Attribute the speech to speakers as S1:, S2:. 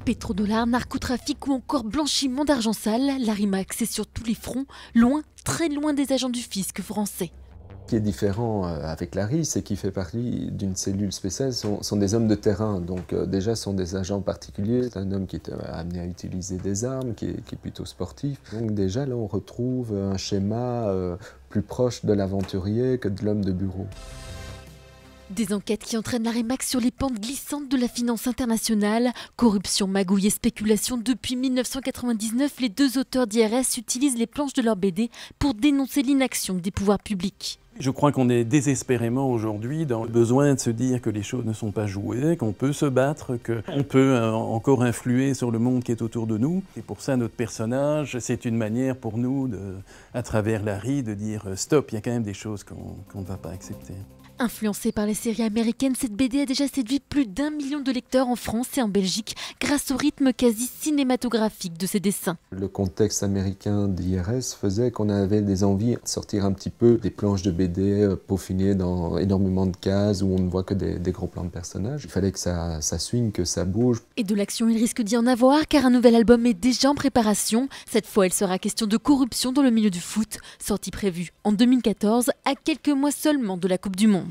S1: Pétrodollars, narcotrafic ou encore blanchiment d'argent sale, l'Arimax est sur tous les fronts, loin, très loin des agents du fisc français.
S2: Ce qui est différent avec Larry, c'est qu'il fait partie d'une cellule spéciale, sont des hommes de terrain, donc déjà sont des agents particuliers. C'est un homme qui est amené à utiliser des armes, qui est plutôt sportif. Donc déjà là on retrouve un schéma plus proche de l'aventurier que de l'homme de bureau.
S1: Des enquêtes qui entraînent l'Arimax sur les pentes glissantes de la finance internationale. Corruption, magouille et spéculation. Depuis 1999, les deux auteurs d'IRS utilisent les planches de leur BD pour dénoncer l'inaction des pouvoirs publics.
S3: Je crois qu'on est désespérément aujourd'hui dans le besoin de se dire que les choses ne sont pas jouées, qu'on peut se battre, qu'on peut encore influer sur le monde qui est autour de nous. Et pour ça, notre personnage, c'est une manière pour nous, à travers Larry, de dire stop, il y a quand même des choses qu'on ne va pas accepter.
S1: Influencée par les séries américaines, cette BD a déjà séduit plus d'1 million de lecteurs en France et en Belgique grâce au rythme quasi cinématographique de ses dessins.
S2: Le contexte américain d'IRS faisait qu'on avait des envies de sortir un petit peu des planches de BD peaufinées dans énormément de cases où on ne voit que des gros plans de personnages. Il fallait que ça swing, que ça bouge.
S1: Et de l'action, il risque d'y en avoir car un nouvel album est déjà en préparation. Cette fois, il sera question de corruption dans le milieu du foot, sortie prévue en 2014 à quelques mois seulement de la Coupe du Monde.